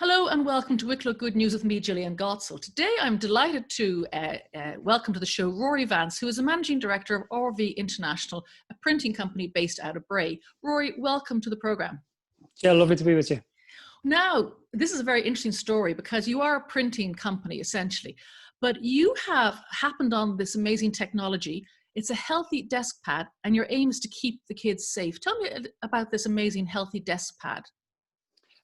Hello and welcome to Wicklow Good News with me, Gillian Gottsell. Today I'm delighted to welcome to the show Rory Vance, who is the Managing Director of RV International, a printing company based out of Bray. Rory, welcome to the programme. Yeah, lovely to be with you. Now, this is a very interesting story because you are a printing company essentially, but you have happened on this amazing technology. It's a healthy desk pad and your aim is to keep the kids safe. Tell me about this amazing healthy desk pad.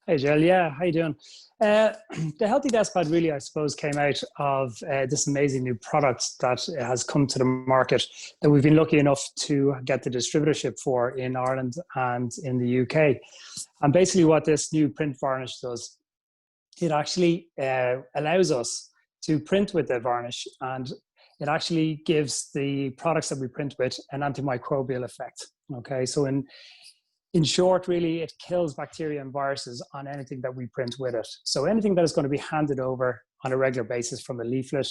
Hey, Jill. Yeah, how you doing? The Healthy Desk Pad really, I suppose, came out of this amazing new product that has come to the market that we've been lucky enough to get the distributorship for in Ireland and in the UK. And basically what this new print varnish does, it actually allows us to print with the varnish, and it actually gives the products that we print with an antimicrobial effect. Okay, so in short, really, it kills bacteria and viruses on anything that we print with it. So anything that is going to be handed over on a regular basis, from a leaflet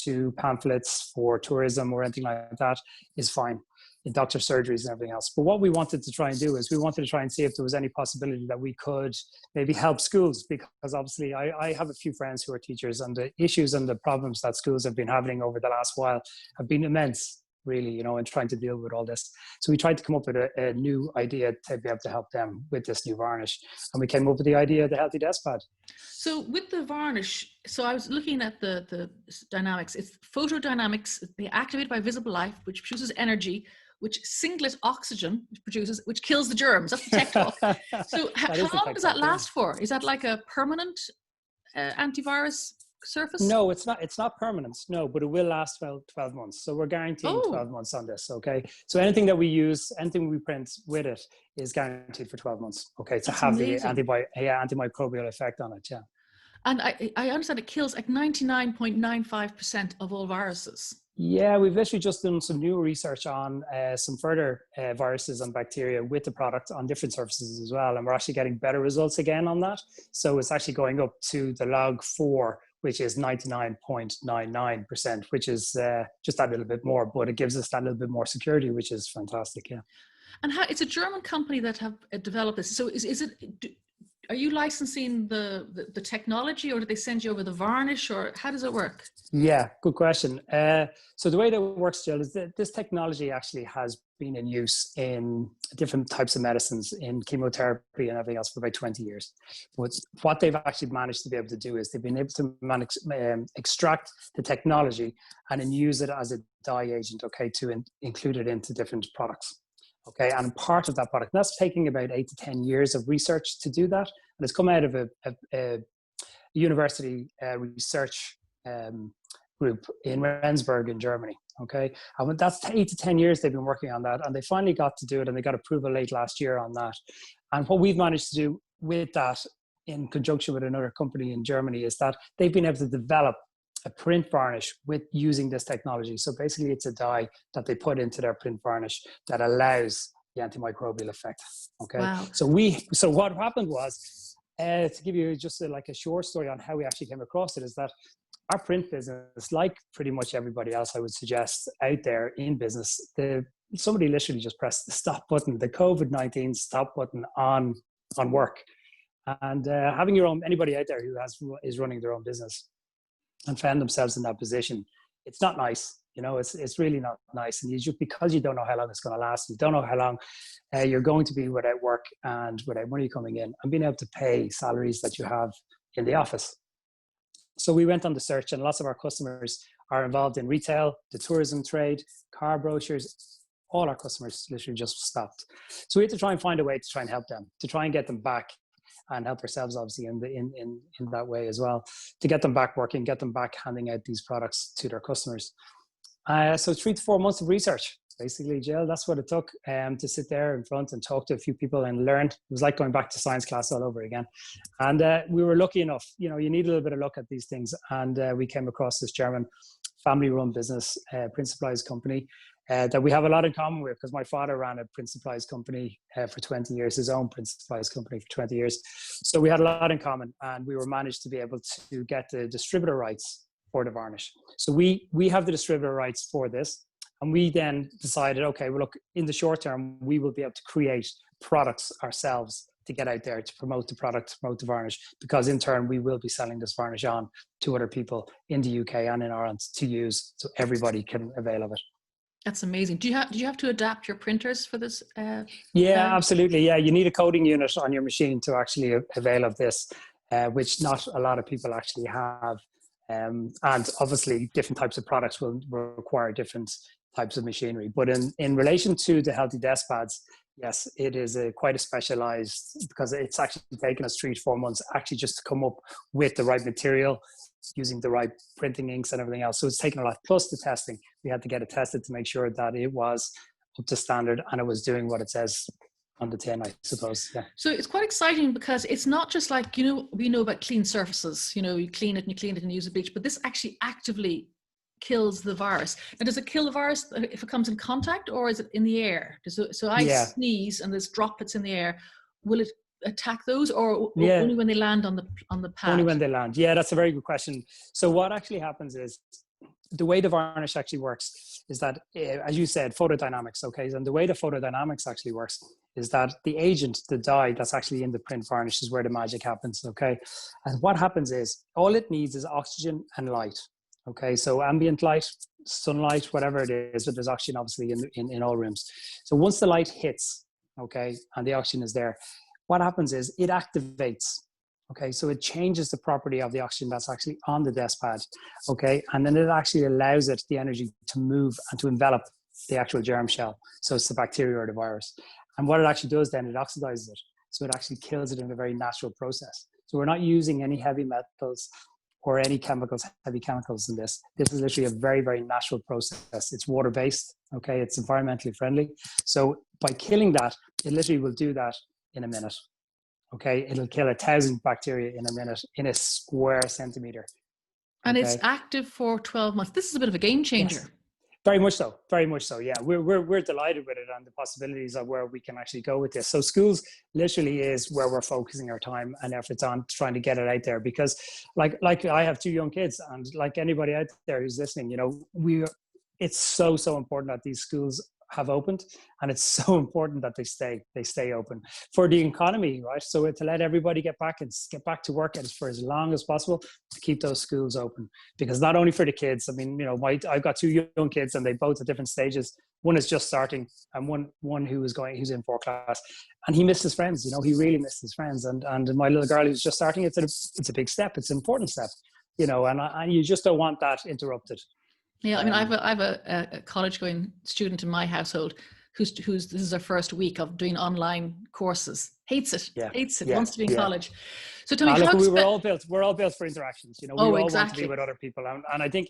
to pamphlets for tourism or anything like that, is fine in doctor surgeries and everything else. But what we wanted to try and do is we wanted to try and see if there was any possibility that we could maybe help schools, because obviously I have a few friends who are teachers, and the issues and the problems that schools have been having over the last while have been immense, really, in trying to deal with all this. So we tried to come up with a new idea to be able to help them with this new varnish. And we came up with the idea of the Healthy Desk Pad. So with the varnish, so I was looking at the dynamics. It's photodynamics, they activate by visible light, which produces energy, which singlet oxygen produces, which kills the germs. That's the tech talk. So how long does that last for? Is that like a permanent antivirus surface? No, it's not. It's not permanent. No, but it will last 12 months. So we're guaranteeing 12 months on this. Okay. So anything that we use, anything we print with it is guaranteed for 12 months. Okay. To have amazing. The antimicrobial effect on it. Yeah. And I understand it kills like 99.95% of all viruses. Yeah, we've literally just done some new research on some further viruses and bacteria with the product on different surfaces as well. And we're actually getting better results again on that. So it's actually going up to the log 4, which is 99.99%, which is just that little bit more, but it gives us that little bit more security, which is fantastic. Yeah. And it's a German company that have developed this. So are you licensing the technology, or do they send you over the varnish, or how does it work? Yeah, good question. So the way that it works, Jill, is that this technology actually has been in use in different types of medicines, in chemotherapy and everything else, for about 20 years. But what they've actually managed to be able to do is they've been able to extract the technology and then use it as a dye agent, okay, to include it into different products. Okay, and part of that product, that's taking about 8 to 10 years of research to do that. And it's come out of a university research group in Rendsburg in Germany. Okay, and that's 8 to 10 years they've been working on that, and they finally got to do it, and they got approval late last year on that. And what we've managed to do with that, in conjunction with another company in Germany, is that they've been able to develop a print varnish with using this technology. So basically it's a dye that they put into their print varnish that allows the antimicrobial effect. Okay. Wow. So what happened was, to give you just a short story on how we actually came across it, is that our print business, like pretty much everybody else I would suggest out there in business, somebody literally just pressed the stop button, the COVID-19 stop button on work. And having anybody out there who is running their own business and found themselves in that position, it's not nice. It's really not nice. And because you don't know how long it's going to last, you don't know how long you're going to be without work and without money coming in and being able to pay salaries that you have in the office. So we went on the search, and lots of our customers are involved in retail, the tourism trade, car brochures. All our customers literally just stopped. So we had to try and find a way to try and help them, to try and get them back, and help ourselves obviously in that way as well, to get them back working, get them back handing out these products to their customers. So 3 to 4 months of research, basically, Jill. That's what it took to sit there in front and talk to a few people and learn. It was like going back to science class all over again. And we were lucky enough, you need a little bit of luck at these things. And we came across this German family-run business, print supplies company, that we have a lot in common with, because my father ran a print supplies company for 20 years, his own print supplies company for 20 years. So we had a lot in common, and we were managed to be able to get the distributor rights for the varnish. So we have the distributor rights for this, and we then decided, okay, well, look, in the short term, we will be able to create products ourselves to get out there to promote the product, promote the varnish, because in turn we will be selling this varnish on to other people in the UK and in Ireland to use, so everybody can avail of it. That's amazing. Do you have to adapt your printers for this? Yeah, absolutely. Yeah, you need a coding unit on your machine to actually avail of this, which not a lot of people actually have. And obviously, different types of products will require different types of machinery. But in relation to the healthy desk pads, yes, it is quite a specialized, because it's actually taken us 3 to 4 months actually just to come up with the right material, using the right printing inks and everything else. So it's taken a lot. Plus the testing, we had to get it tested to make sure that it was up to standard and it was doing what it says on the tin, I suppose. Yeah. So it's quite exciting because it's not just like, we know about clean surfaces, you clean it and you clean it and use a bleach, but this actually actively kills the virus. Now, does it kill the virus if it comes in contact, or is it in the air? So I sneeze and there's droplets in the air. Will it attack those, or only when they land on the pad? Only when they land. Yeah, that's a very good question. So what actually happens is, the way the varnish actually works is that, as you said, photodynamics, okay? And the way the photodynamics actually works is that the agent, the dye that's actually in the print varnish, is where the magic happens, okay? And what happens is, all it needs is oxygen and light, okay? So ambient light, sunlight, whatever it is, but there's oxygen obviously in all rooms. So once the light hits, okay, and the oxygen is there, what happens is it activates. Okay, so it changes the property of the oxygen that's actually on the desk pad, okay? And then it actually allows it the energy to move and to envelop the actual germ shell. So it's the bacteria or the virus. And what it actually does then, it oxidizes it. So it actually kills it in a very natural process. So we're not using any heavy metals or any chemicals, heavy chemicals in this. This is literally a very, very natural process. It's water-based, okay? It's environmentally friendly. So by killing that, it literally will do that in a minute. Okay, it'll kill 1,000 bacteria in a minute in a square centimeter. And it's active for 12 months. This is a bit of a game changer. Yes. Very much so. Very much so. Yeah, we're delighted with it and the possibilities of where we can actually go with this. So schools literally is where we're focusing our time and efforts on, trying to get it out there, because like I have 2 young kids, and like anybody out there who's listening, it's so important that these schools have opened, and it's so important that they stay open for the economy, right? So to let everybody get back to work, and for as long as possible to keep those schools open, because not only for the kids, I mean, I've got 2 young kids and they both at different stages. One is just starting, and one who's in 4th class, and he missed his friends. He really missed his friends, and my little girl who's just starting, it's a big step, it's an important step, and you just don't want that interrupted. Yeah, I mean, I have a college-going student in my household who's this is her first week of doing online courses. Hates it, wants to be in college. So tell me, look, we're all built for interactions. We all exactly. want to be with other people, and I think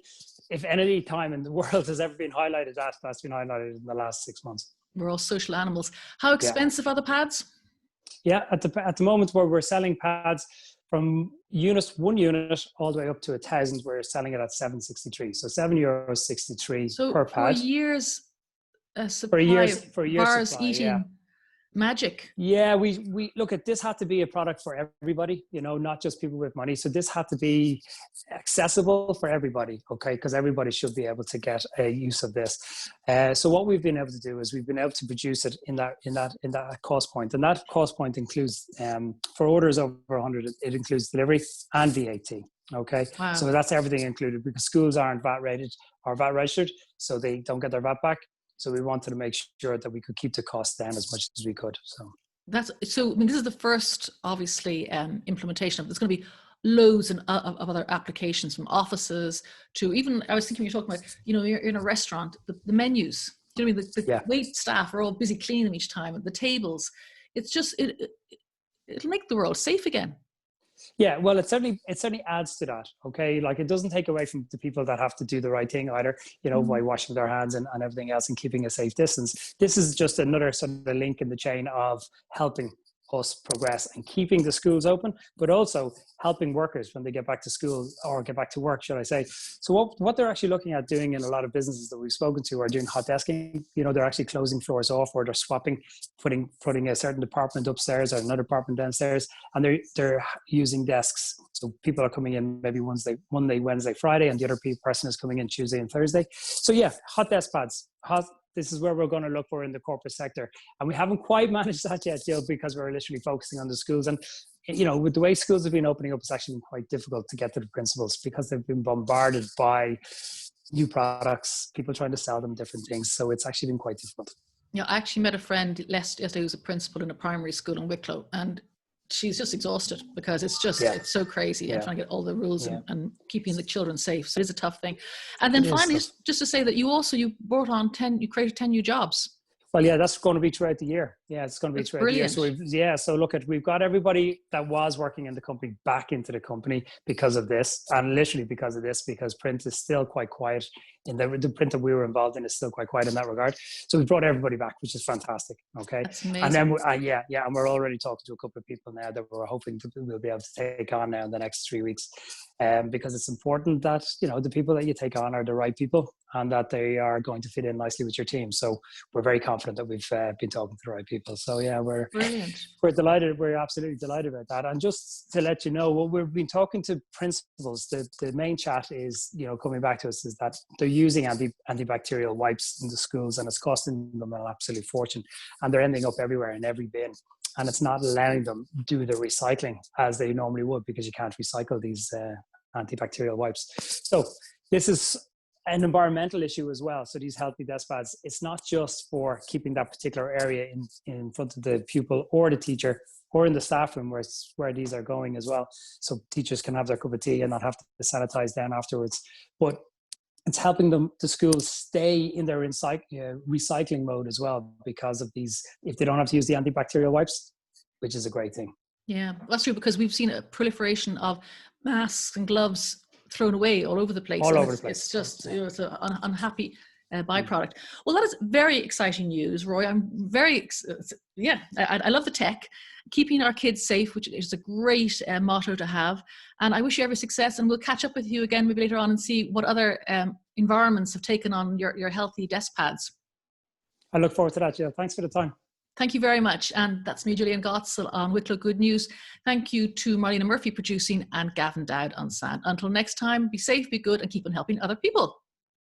if any time in the world has ever been highlighted, that's been highlighted in the last 6 months. We're all social animals. How expensive are the pads? Yeah, at the moment where we're selling pads, from one unit all the way up to 1,000, we're selling it at €7.63. So €7.63 per pad. For years, for a year's supply, eating magic. Yeah, we look at this, had to be a product for everybody, not just people with money. So this had to be accessible for everybody, okay? Because everybody should be able to get a use of this. So what we've been able to do is we've been able to produce it in that cost point, and that cost point includes for orders over 100, it includes delivery and VAT. Okay, wow. So that's everything included, because schools aren't VAT rated or VAT registered, so they don't get their VAT back. So we wanted to make sure that we could keep the cost down as much as we could. So I mean, this is the first, obviously, implementation of. There's going to be loads of other applications, from offices to even. I was thinking, you're talking about, you're in a restaurant, the menus. I mean, the wait staff are all busy cleaning them each time, and the tables. It's just it'll make the world safe again. Yeah, well, it certainly adds to that. Okay, like, it doesn't take away from the people that have to do the right thing either, by washing their hands and everything else and keeping a safe distance. This is just another sort of link in the chain of helping us progress and keeping the schools open, but also helping workers when they get back to school, or get back to work, should I say. So what they're actually looking at doing in a lot of businesses that we've spoken to are doing hot desking. They're actually closing floors off, or they're swapping, putting a certain department upstairs or another department downstairs, and they're using desks. So people are coming in maybe Monday, Wednesday, Friday, and the other person is coming in Tuesday and Thursday. So yeah, hot desk pads, this is where we're going to look for in the corporate sector. And we haven't quite managed that yet, Jill, because we're literally focusing on the schools. And, you know, with the way schools have been opening up, it's actually been quite difficult to get to the principals because they've been bombarded by new products, people trying to sell them different things. So it's actually been quite difficult. Yeah, I actually met a friend yesterday who's a principal in a primary school in Wicklow, and she's just exhausted because it's just, it's so crazy and trying to get all the rules and keeping the children safe. So it is a tough thing. And then finally, just to say that you brought on you created 10 new jobs. Well, yeah, that's going to be throughout the year. Yeah, it's going to be throughout the year. So we've got everybody that was working in the company back into the company because of this, and literally because of this, because print is still quite quiet. In the print that we were involved in is still quite quiet in that regard. So we brought everybody back, which is fantastic. Okay, that's amazing. And then and we're already talking to a couple of people now that we're hoping we'll be able to take on now in the next 3 weeks, because it's important that, you know, the people that you take on are the right people and that they are going to fit in nicely with your team. So we're very confident that we've been talking to the right people. So yeah, we're delighted. We're absolutely delighted about that. And just to let you know, what we've been talking to principals, the main chat is, you know, coming back to us, is that they're using antibacterial wipes in the schools, and it's costing them an absolute fortune, and they're ending up everywhere in every bin, and it's not allowing them do the recycling as they normally would, because you can't recycle these antibacterial wipes. So this is an environmental issue as well. So these healthy desk pads, it's not just for keeping that particular area in front of the pupil or the teacher or in the staff room, where these are going as well, so teachers can have their cup of tea and not have to sanitize down afterwards. But it's helping the schools stay in their recycling mode as well, because of these, if they don't have to use the antibacterial wipes, which is a great thing. Yeah, that's true, because we've seen a proliferation of masks and gloves thrown away all over the place. It's just, you know, it's an unhappy byproduct. Well, that is very exciting news, Roy. I'm very, I love the tech. Keeping our kids safe, which is a great motto to have. And I wish you every success, and we'll catch up with you again maybe later on and see what other environments have taken on your healthy desk pads. I look forward to that, Jill. Thanks for the time. Thank you very much. And that's me, Gillian Gottsel, on Wicklow Good News. Thank you to Marlena Murphy producing and Gavin Dowd on sound. Until next time, be safe, be good, and keep on helping other people.